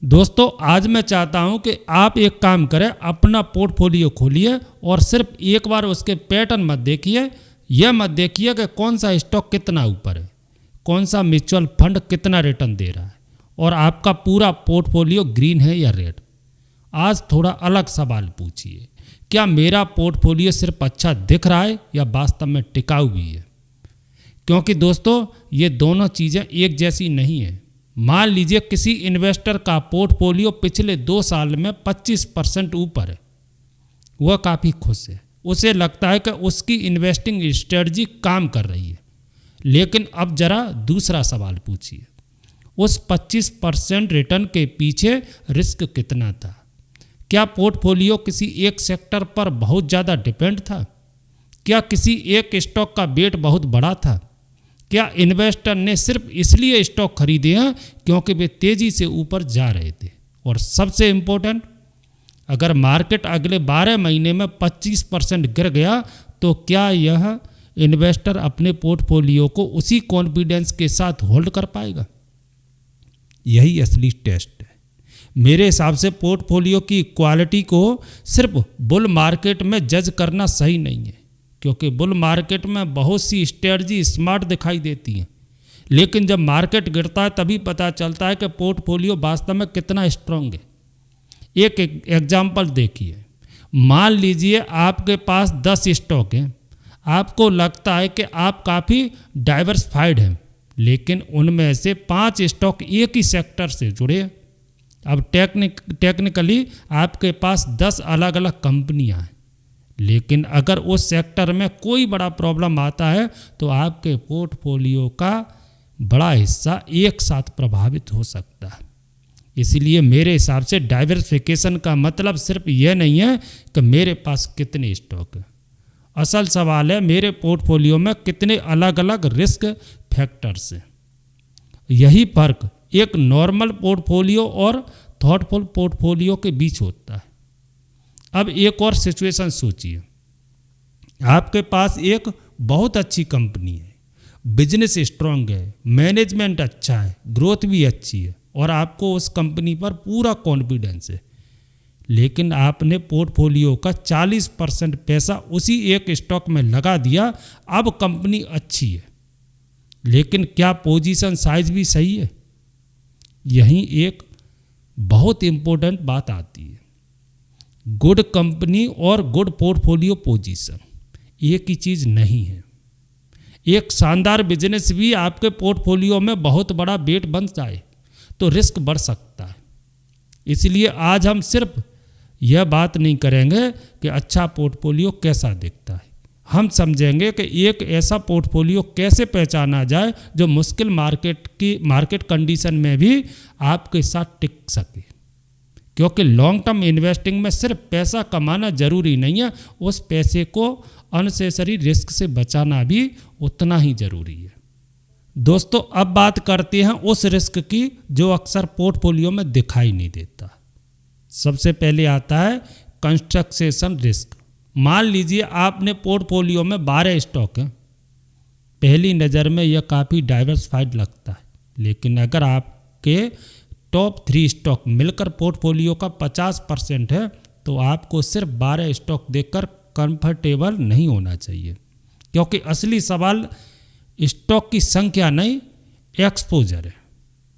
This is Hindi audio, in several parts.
दोस्तों आज मैं चाहता हूं कि आप एक काम करें, अपना पोर्टफोलियो खोलिए और सिर्फ एक बार उसके पैटर्न मत देखिए। यह मत देखिए कि कौन सा स्टॉक कितना ऊपर है, कौन सा म्यूचुअल फंड कितना रिटर्न दे रहा है और आपका पूरा पोर्टफोलियो ग्रीन है या रेड। आज थोड़ा अलग सवाल पूछिए, क्या मेरा पोर्टफोलियो सिर्फ अच्छा दिख रहा है या वास्तव में टिकाऊ भी है। क्योंकि दोस्तों ये दोनों चीज़ें एक जैसी नहीं है। मान लीजिए किसी इन्वेस्टर का पोर्टफोलियो पिछले 2 साल में 25% ऊपर है, वह काफ़ी खुश है, उसे लगता है कि उसकी इन्वेस्टिंग स्ट्रेटजी काम कर रही है। लेकिन अब जरा दूसरा सवाल पूछिए, उस 25% रिटर्न के पीछे रिस्क कितना था। क्या पोर्टफोलियो किसी एक सेक्टर पर बहुत ज़्यादा डिपेंड था? क्या किसी एक स्टॉक का वेट बहुत बड़ा था? क्या इन्वेस्टर ने सिर्फ इसलिए स्टॉक खरीदे हैं क्योंकि वे तेज़ी से ऊपर जा रहे थे? और सबसे इम्पोर्टेंट, अगर मार्केट अगले 12 महीने में 25% गिर गया तो क्या यह इन्वेस्टर अपने पोर्टफोलियो को उसी कॉन्फिडेंस के साथ होल्ड कर पाएगा? यही असली टेस्ट है। मेरे हिसाब से पोर्टफोलियो की क्वालिटी को सिर्फ बुल मार्केट में जज करना सही नहीं है, क्योंकि बुल मार्केट में बहुत सी स्ट्रेटजी स्मार्ट दिखाई देती हैं, लेकिन जब मार्केट गिरता है तभी पता चलता है कि पोर्टफोलियो वास्तव में कितना स्ट्रांग है। एक एग्जांपल देखिए, मान लीजिए आपके पास 10 स्टॉक हैं। आपको लगता है कि आप काफ़ी डाइवर्सिफाइड हैं, लेकिन उनमें से 5 स्टॉक एक ही सेक्टर से जुड़े हैं। अब टेक्निकली आपके पास 10 अलग अलग कंपनियां हैं, लेकिन अगर उस सेक्टर में कोई बड़ा प्रॉब्लम आता है तो आपके पोर्टफोलियो का बड़ा हिस्सा एक साथ प्रभावित हो सकता है। इसलिए मेरे हिसाब से डाइवर्सिफिकेशन का मतलब सिर्फ यह नहीं है कि मेरे पास कितने स्टॉक हैं। असल सवाल है मेरे पोर्टफोलियो में कितने अलग अलग रिस्क फैक्टर्स हैं। यही फर्क एक नॉर्मल पोर्टफोलियो और थॉटफुल पोर्टफोलियो के बीच होता है। अब एक और सिचुएशन सोचिए, आपके पास एक बहुत अच्छी कंपनी है, बिजनेस स्ट्रांग है, मैनेजमेंट अच्छा है, ग्रोथ भी अच्छी है और आपको उस कंपनी पर पूरा कॉन्फिडेंस है। लेकिन आपने पोर्टफोलियो का 40% पैसा उसी एक स्टॉक में लगा दिया। अब कंपनी अच्छी है, लेकिन क्या पोजीशन साइज भी सही है? यहीं एक बहुत इंपॉर्टेंट बात आती है। गुड कंपनी और गुड पोर्टफोलियो पोजीशन एक ही चीज़ नहीं है। एक शानदार बिजनेस भी आपके पोर्टफोलियो में बहुत बड़ा वेट बन जाए तो रिस्क बढ़ सकता है। इसलिए आज हम सिर्फ यह बात नहीं करेंगे कि अच्छा पोर्टफोलियो कैसा दिखता है, हम समझेंगे कि एक ऐसा पोर्टफोलियो कैसे पहचाना जाए जो मुश्किल मार्केट कंडीशन में भी आपके साथ टिक सके। क्योंकि लॉन्ग टर्म इन्वेस्टिंग में सिर्फ पैसा कमाना जरूरी नहीं है, उस पैसे को अननेसेसरी रिस्क से बचाना भी उतना ही जरूरी है। दोस्तों अब बात करते हैं उस रिस्क की जो अक्सर पोर्टफोलियो में दिखाई नहीं देता। सबसे पहले आता है कंस्ट्रक्शन रिस्क। मान लीजिए आपने पोर्टफोलियो में 12 स्टॉक हैं। पहली नज़र में यह काफ़ी डाइवर्सिफाइड लगता है, लेकिन अगर आपके टॉप 3 स्टॉक मिलकर पोर्टफोलियो का 50% है तो आपको सिर्फ 12 स्टॉक देखकर कंफर्टेबल नहीं होना चाहिए। क्योंकि असली सवाल स्टॉक की संख्या नहीं, एक्सपोजर है।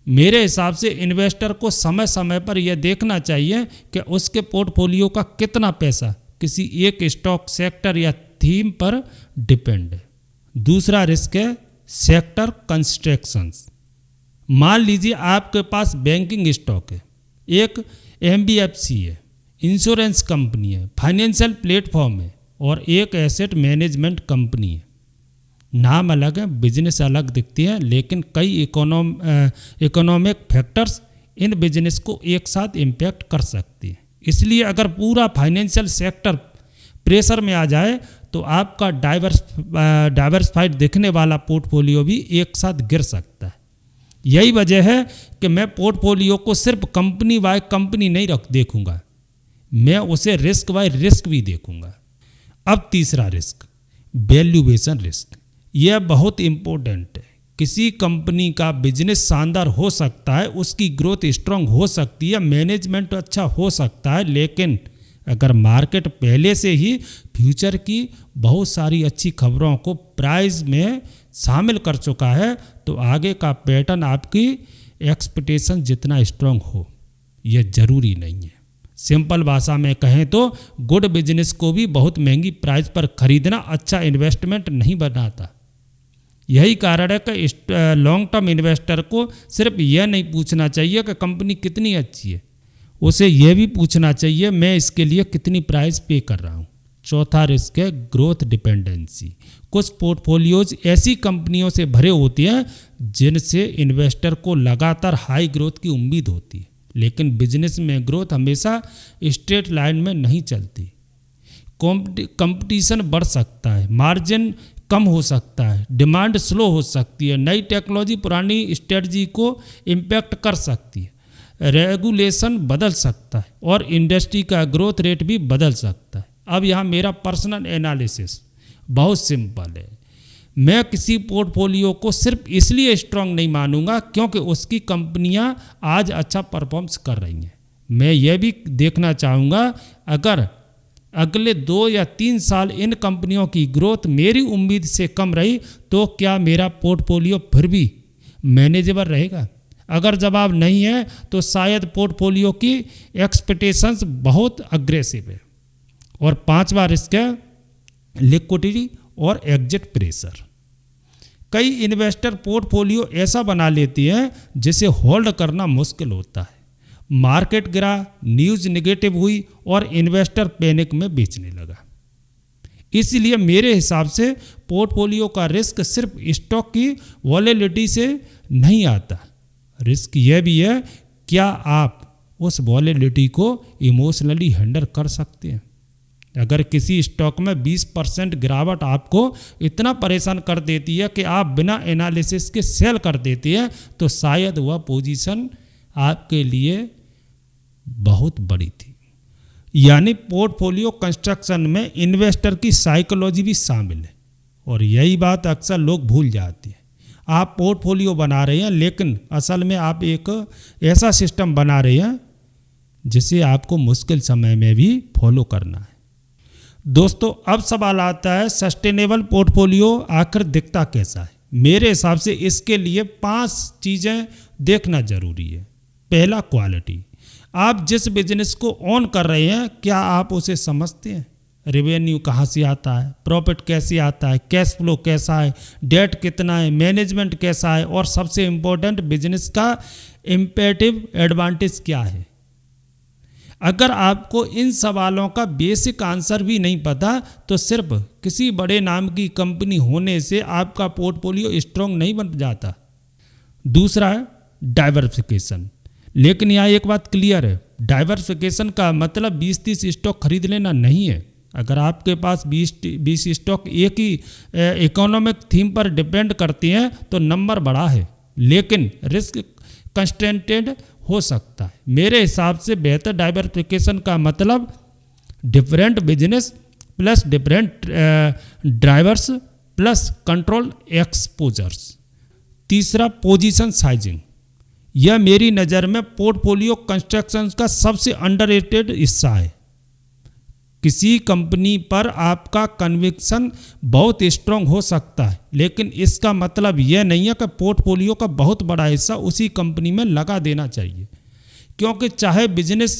मेरे हिसाब से इन्वेस्टर को समय समय पर यह देखना चाहिए कि उसके पोर्टफोलियो का कितना पैसा किसी एक स्टॉक, सेक्टर या थीम पर डिपेंड है। दूसरा रिस्क है सेक्टर कंस्ट्रक्शंस। मान लीजिए आपके पास बैंकिंग स्टॉक है, एक एनबीएफसी है, इंश्योरेंस कंपनी है, फाइनेंशियल प्लेटफॉर्म है और एक एसेट मैनेजमेंट कंपनी है। नाम अलग है, बिजनेस अलग दिखती है, लेकिन कई इकोनॉमिक फैक्टर्स इन बिजनेस को एक साथ इम्पैक्ट कर सकती हैं। इसलिए अगर पूरा फाइनेंशियल सेक्टर प्रेशर में आ जाए तो आपका डाइवर्सिफाइड दिखने वाला पोर्टफोलियो भी एक साथ गिर सकता है। यही वजह है कि मैं पोर्टफोलियो को सिर्फ कंपनी बाय कंपनी नहीं देखूंगा, मैं उसे रिस्क बाय रिस्क भी देखूंगा। अब तीसरा रिस्क वैल्यूएशन रिस्क। यह बहुत इम्पोर्टेंट है किसी कंपनी का बिजनेस शानदार हो सकता है, उसकी ग्रोथ स्ट्रांग हो सकती है, मैनेजमेंट अच्छा हो सकता है, लेकिन अगर मार्केट पहले से ही फ्यूचर की बहुत सारी अच्छी खबरों को प्राइस में शामिल कर चुका है, तो आगे का पैटर्न आपकी एक्सपेक्टेशन जितना स्ट्रांग हो यह जरूरी नहीं है। सिंपल भाषा में कहें तो गुड बिजनेस को भी बहुत महंगी प्राइस पर खरीदना अच्छा इन्वेस्टमेंट नहीं बनाता। यही कारण है कि लॉन्ग टर्म इन्वेस्टर को सिर्फ यह नहीं पूछना चाहिए कि कंपनी कितनी अच्छी है, उसे यह भी पूछना चाहिए मैं इसके लिए कितनी प्राइस पे कर रहा हूँ। चौथा रिस्क है ग्रोथ डिपेंडेंसी। कुछ पोर्टफोलियोज ऐसी कंपनियों से भरे होते हैं जिनसे इन्वेस्टर को लगातार हाई ग्रोथ की उम्मीद होती है, लेकिन बिजनेस में ग्रोथ हमेशा स्ट्रेट लाइन में नहीं चलती। कंपटीशन बढ़ सकता है, मार्जिन कम हो सकता है, डिमांड स्लो हो सकती है, नई टेक्नोलॉजी पुरानी स्ट्रेटजी को इम्पैक्ट कर सकती है, रेगुलेशन बदल सकता है और इंडस्ट्री का ग्रोथ रेट भी बदल सकता है। अब यहाँ मेरा पर्सनल एनालिसिस बहुत सिंपल है। मैं किसी पोर्टफोलियो को सिर्फ इसलिए स्ट्रांग नहीं मानूंगा क्योंकि उसकी कंपनियां आज अच्छा परफॉर्म्स कर रही हैं। मैं यह भी देखना चाहूँगा अगर अगले 2 या 3 साल इन कंपनियों की ग्रोथ मेरी उम्मीद से कम रही तो क्या मेरा पोर्टफोलियो फिर भी मैनेजेबल रहेगा। अगर जवाब नहीं है तो शायद पोर्टफोलियो की एक्सपेक्टेशंस बहुत अग्रेसिव है। और 5वां रिस्क है लिक्विडिटी और एग्जिट प्रेशर। कई इन्वेस्टर पोर्टफोलियो ऐसा बना लेती हैं जिसे होल्ड करना मुश्किल होता है। मार्केट गिरा, न्यूज़ नेगेटिव हुई और इन्वेस्टर पैनिक में बेचने लगा। इसलिए मेरे हिसाब से पोर्टफोलियो का रिस्क सिर्फ स्टॉक की वॉलेटिलिटी से नहीं आता। रिस्क यह भी है क्या आप उस वॉलेटिलिटी को इमोशनली हैंडल कर सकते हैं। अगर किसी स्टॉक में 20% गिरावट आपको इतना परेशान कर देती है कि आप बिना एनालिसिस के सेल कर देते हैं तो शायद वह पोजीशन आपके लिए बहुत बड़ी थी। यानी पोर्टफोलियो कंस्ट्रक्शन में इन्वेस्टर की साइकोलॉजी भी शामिल है और यही बात अक्सर लोग भूल जाते हैं। आप पोर्टफोलियो बना रहे हैं लेकिन असल में आप एक ऐसा सिस्टम बना रहे हैं जिसे आपको मुश्किल समय में भी फॉलो करना है। दोस्तों अब सवाल आता है सस्टेनेबल पोर्टफोलियो आखिर दिखता कैसा है। मेरे हिसाब से इसके लिए 5 चीज़ें देखना जरूरी है। पहला, क्वालिटी। आप जिस बिजनेस को ऑन कर रहे हैं क्या आप उसे समझते हैं। रेवेन्यू कहाँ से आता है, प्रॉफिट कैसे आता है, कैश फ्लो कैसा है, डेट कितना है, मैनेजमेंट कैसा है और सबसे इम्पोर्टेंट बिजनेस का इम्पेटिव एडवांटेज क्या है। अगर आपको इन सवालों का बेसिक आंसर भी नहीं पता तो सिर्फ किसी बड़े नाम की कंपनी होने से आपका पोर्टफोलियो स्ट्रांग नहीं बन जाता। दूसरा है डाइवर्सिफिकेशन। लेकिन यहाँ एक बात क्लियर है, डाइवर्सिफिकेशन का मतलब 20-30 स्टॉक खरीद लेना नहीं है। अगर आपके पास 20 स्टॉक एक ही इकोनॉमिक थीम पर डिपेंड करती हैं तो नंबर बड़ा है लेकिन रिस्क कंस्टेंटेड हो सकता है। मेरे हिसाब से बेहतर डाइवर्सिफिकेशन का मतलब different business plus different drivers plus control exposures. तीसरा, पोजीशन साइजिंग। यह मेरी नज़र में पोर्टफोलियो कंस्ट्रक्शन का सबसे अंडररेटेड हिस्सा है। किसी कंपनी पर आपका कन्विक्शन बहुत स्ट्रांग हो सकता है लेकिन इसका मतलब यह नहीं है कि पोर्टफोलियो का बहुत बड़ा हिस्सा उसी कंपनी में लगा देना चाहिए, क्योंकि चाहे बिजनेस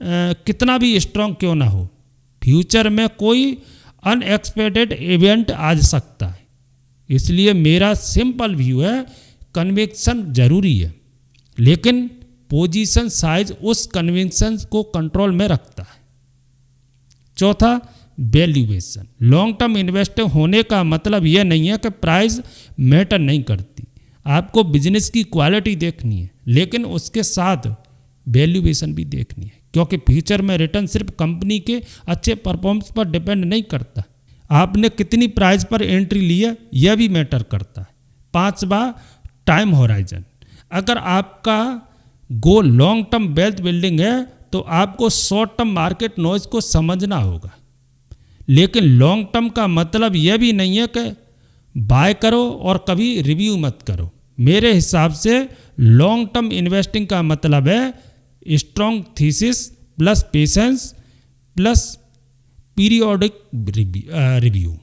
कितना भी स्ट्रांग क्यों ना हो, फ्यूचर में कोई अनएक्सपेक्टेड इवेंट आ सकता है। इसलिए मेरा सिंपल व्यू है कन्विक्शन जरूरी है लेकिन पोजीशन साइज उस कन्विक्शन को कंट्रोल में रखता है। चौथा, वैल्यूएशन। लॉन्ग टर्म इन्वेस्टर होने का मतलब यह नहीं है कि प्राइस मैटर नहीं करती। आपको बिजनेस की क्वालिटी देखनी है लेकिन उसके साथ वैल्यूएशन भी देखनी है, क्योंकि फ्यूचर में रिटर्न सिर्फ कंपनी के अच्छे परफॉर्मेंस पर डिपेंड नहीं करता, आपने कितनी प्राइस पर एंट्री ली है यह भी मैटर करता है। 5वां, टाइम होराइजन। अगर आपका गोल लॉन्ग टर्म वेल्थ बिल्डिंग है तो आपको शॉर्ट टर्म मार्केट नॉइज को समझना होगा, लेकिन लॉन्ग टर्म का मतलब यह भी नहीं है कि बाय करो और कभी रिव्यू मत करो। मेरे हिसाब से लॉन्ग टर्म इन्वेस्टिंग का मतलब है strong thesis plus patience plus periodic review.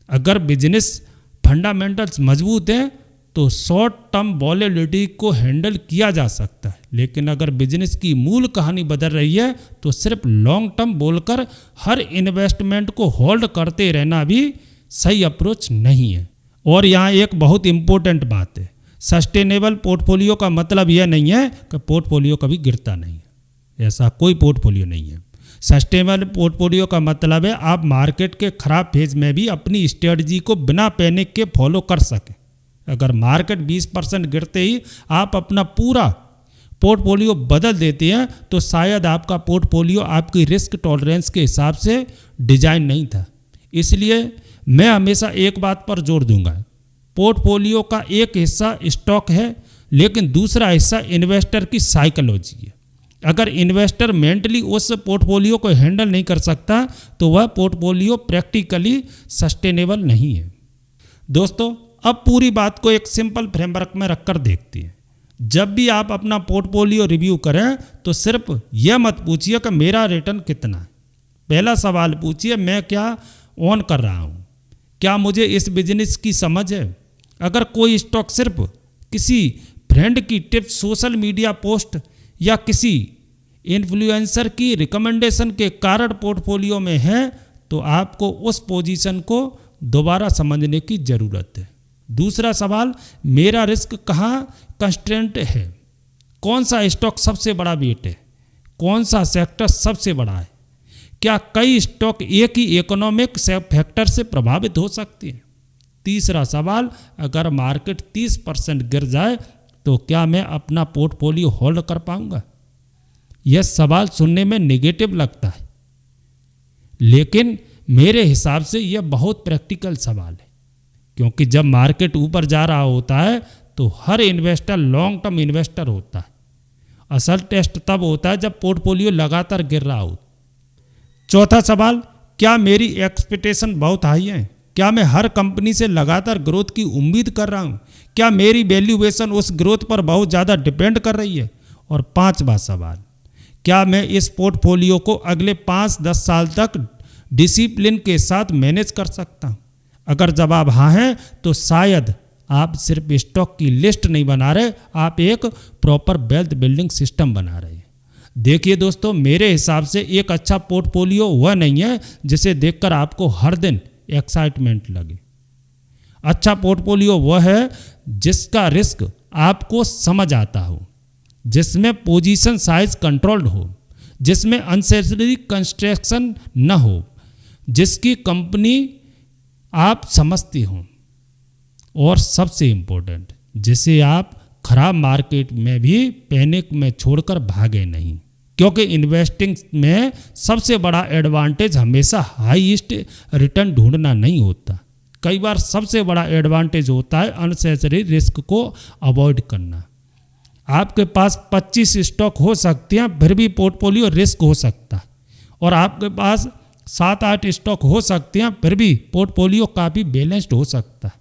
अगर बिजनेस फंडामेंटल्स मजबूत हैं तो शॉर्ट टर्म वॉलेटिलिटी को हैंडल किया जा सकता है, लेकिन अगर बिजनेस की मूल कहानी बदल रही है तो सिर्फ लॉन्ग टर्म बोलकर हर इन्वेस्टमेंट को होल्ड करते रहना भी सही अप्रोच नहीं है। और यहाँ एक बहुत इंपॉर्टेंट बात है, सस्टेनेबल पोर्टफोलियो का मतलब यह नहीं है कि पोर्टफोलियो कभी गिरता नहीं है, ऐसा कोई पोर्टफोलियो नहीं है। सस्टेनेबल पोर्टफोलियो का मतलब है आप मार्केट के खराब फेज में भी अपनी स्ट्रेटजी को बिना पैनिक के फॉलो कर सकें। अगर मार्केट 20% गिरते ही आप अपना पूरा पोर्टफोलियो बदल देते हैं तो शायद आपका पोर्टफोलियो आपकी रिस्क टॉलरेंस के हिसाब से डिजाइन नहीं था। इसलिए मैं हमेशा एक बात पर जोर दूंगा, पोर्टफोलियो का एक हिस्सा स्टॉक है लेकिन दूसरा हिस्सा इन्वेस्टर की साइकोलॉजी है। अगर इन्वेस्टर मेंटली उस पोर्टफोलियो को हैंडल नहीं कर सकता तो वह पोर्टफोलियो प्रैक्टिकली सस्टेनेबल नहीं है। दोस्तों, अब पूरी बात को एक सिंपल फ्रेमवर्क में रखकर देखते हैं। जब भी आप अपना पोर्टफोलियो रिव्यू करें तो सिर्फ यह मत पूछिए कि मेरा रिटर्न कितना है। पहला सवाल पूछिए, मैं क्या ऑन कर रहा हूँ, क्या मुझे इस बिजनेस की समझ है। अगर कोई स्टॉक सिर्फ किसी फ्रेंड की टिप्स, सोशल मीडिया पोस्ट या किसी इन्फ्लुएंसर की रिकमेंडेशन के कारण पोर्टफोलियो में है तो आपको उस पोजीशन को दोबारा समझने की ज़रूरत है। दूसरा सवाल, मेरा रिस्क कहाँ कंस्ट्रेंट है, कौन सा स्टॉक सबसे बड़ा वेट है, कौन सा सेक्टर सबसे बड़ा है, क्या कई स्टॉक एक ही इकोनॉमिक फैक्टर से प्रभावित हो सकती हैं। तीसरा सवाल, अगर मार्केट 30% गिर जाए तो क्या मैं अपना पोर्टफोलियो होल्ड कर पाऊंगा। यह सवाल सुनने में नेगेटिव लगता है, लेकिन मेरे हिसाब से यह बहुत प्रैक्टिकल सवाल है, क्योंकि जब मार्केट ऊपर जा रहा होता है तो हर इन्वेस्टर लॉन्ग टर्म इन्वेस्टर होता है। असल टेस्ट तब होता है जब पोर्टफोलियो लगातार गिर रहा हो। चौथा सवाल, क्या मेरी एक्सपेक्टेशन बहुत हाई है, क्या मैं हर कंपनी से लगातार ग्रोथ की उम्मीद कर रहा हूँ, क्या मेरी वैल्यूएशन उस ग्रोथ पर बहुत ज़्यादा डिपेंड कर रही है। और पांचवा सवाल, क्या मैं इस पोर्टफोलियो को अगले 5-10 साल तक डिसिप्लिन के साथ मैनेज कर सकता हूँ। अगर जवाब हाँ है तो शायद आप सिर्फ स्टॉक की लिस्ट नहीं बना रहे, आप एक प्रॉपर वेल्थ बिल्डिंग सिस्टम बना रहे हैं। देखिए दोस्तों, मेरे हिसाब से एक अच्छा पोर्टफोलियो वह नहीं है जिसे देखकर आपको हर दिन एक्साइटमेंट लगे। अच्छा पोर्टफोलियो वह है जिसका रिस्क आपको समझ आता हो, जिसमें पोजीशन साइज कंट्रोल्ड हो, जिसमें अननेसेसरी कंस्ट्रक्शन न हो, जिसकी कंपनी आप समझते हो, और सबसे इम्पोर्टेंट, जिसे आप खराब मार्केट में भी पैनिक में छोड़कर भागे नहीं। क्योंकि इन्वेस्टिंग में सबसे बड़ा एडवांटेज हमेशा हाईएस्ट रिटर्न ढूंढना नहीं होता। कई बार सबसे बड़ा एडवांटेज होता है अननेसेसरी रिस्क को अवॉइड करना। आपके पास 25 स्टॉक हो सकते हैं फिर भी पोर्टफोलियो रिस्क हो सकता है, और आपके पास 7-8 स्टॉक हो सकते हैं फिर भी पोर्टफोलियो काफ़ी बैलेंस्ड हो सकता है।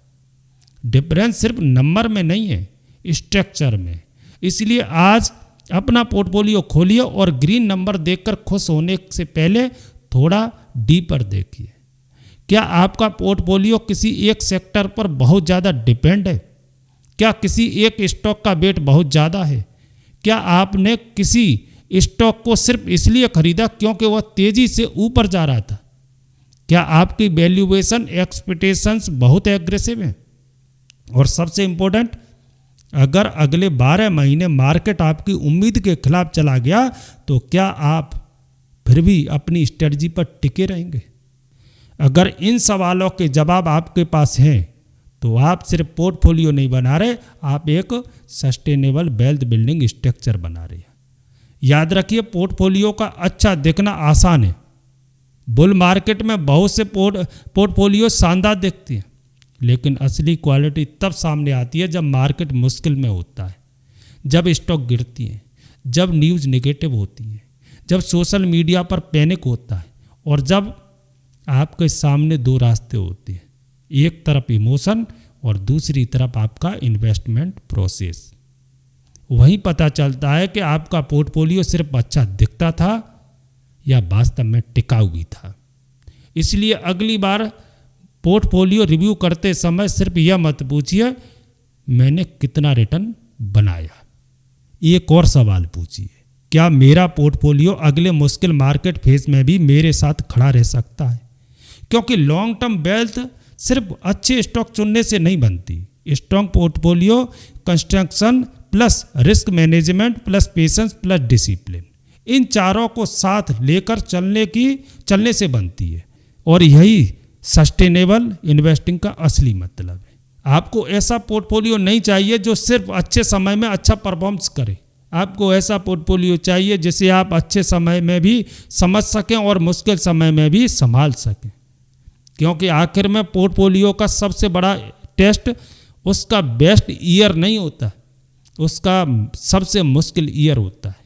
डिफरेंस सिर्फ नंबर में नहीं है, स्ट्रक्चर में। इसलिए आज अपना पोर्टफोलियो खोलिए और ग्रीन नंबर देखकर खुश होने से पहले थोड़ा डीपर देखिए। क्या आपका पोर्टफोलियो किसी एक सेक्टर पर बहुत ज़्यादा डिपेंड है? क्या किसी एक स्टॉक का वेट बहुत ज़्यादा है? क्या आपने किसी स्टॉक को सिर्फ इसलिए खरीदा क्योंकि वह तेज़ी से ऊपर जा रहा था? क्या आपकी वैल्यूएशन एक्सपेक्टेशंस बहुत एग्रेसिव हैं? और सबसे इम्पोर्टेंट, अगर अगले 12 महीने मार्केट आपकी उम्मीद के खिलाफ चला गया तो क्या आप फिर भी अपनी स्ट्रेटजी पर टिके रहेंगे? अगर इन सवालों के जवाब आपके पास हैं तो आप सिर्फ पोर्टफोलियो नहीं बना रहे, आप एक सस्टेनेबल वेल्थ बिल्डिंग स्ट्रक्चर बना रहे हैं। याद रखिए, पोर्टफोलियो का अच्छा दिखना आसान है। बुल मार्केट में बहुत से पोर्टफोलियो शानदार दिखते हैं, लेकिन असली क्वालिटी तब सामने आती है जब मार्केट मुश्किल में होता है, जब स्टॉक गिरती है, जब न्यूज़ नेगेटिव होती है, जब सोशल मीडिया पर पैनिक होता है, और जब आपके सामने दो रास्ते होते हैं, एक तरफ इमोशन और दूसरी तरफ आपका इन्वेस्टमेंट प्रोसेस। वहीं पता चलता है कि आपका पोर्टफोलियो सिर्फ अच्छा दिखता था या वास्तव में टिकाऊ भी था। इसलिए अगली बार पोर्टफोलियो रिव्यू करते समय सिर्फ यह मत पूछिए मैंने कितना रिटर्न बनाया, एक और सवाल पूछिए, क्या मेरा पोर्टफोलियो अगले मुश्किल मार्केट फेज में भी मेरे साथ खड़ा रह सकता है? क्योंकि लॉन्ग टर्म वेल्थ सिर्फ अच्छे स्टॉक चुनने से नहीं बनती। Strong portfolio construction plus risk management plus patience plus discipline, इन चारों को साथ लेकर चलने से बनती है। और यही सस्टेनेबल इन्वेस्टिंग का असली मतलब है। आपको ऐसा पोर्टफोलियो नहीं चाहिए जो सिर्फ अच्छे समय में अच्छा परफॉर्मेंस करे। आपको ऐसा पोर्टफोलियो चाहिए जिसे आप अच्छे समय में भी समझ सकें और मुश्किल समय में भी संभाल सकें। क्योंकि आखिर में पोर्टफोलियो का सबसे बड़ा टेस्ट उसका बेस्ट ईयर नहीं होता, उसका सबसे मुश्किल ईयर होता है।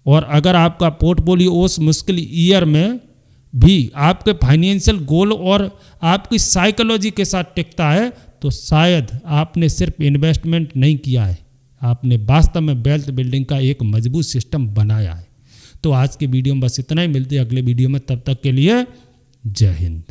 और अगर आपका पोर्टफोलियो उस मुश्किल ईयर में भी आपके फाइनेंशियल गोल और आपकी साइकोलॉजी के साथ टिकता है तो शायद आपने सिर्फ इन्वेस्टमेंट नहीं किया है, आपने वास्तव में वेल्थ बिल्डिंग का एक मजबूत सिस्टम बनाया है। तो आज के वीडियो में बस इतना ही, मिलते हैं अगले वीडियो में, तब तक के लिए जय हिंद।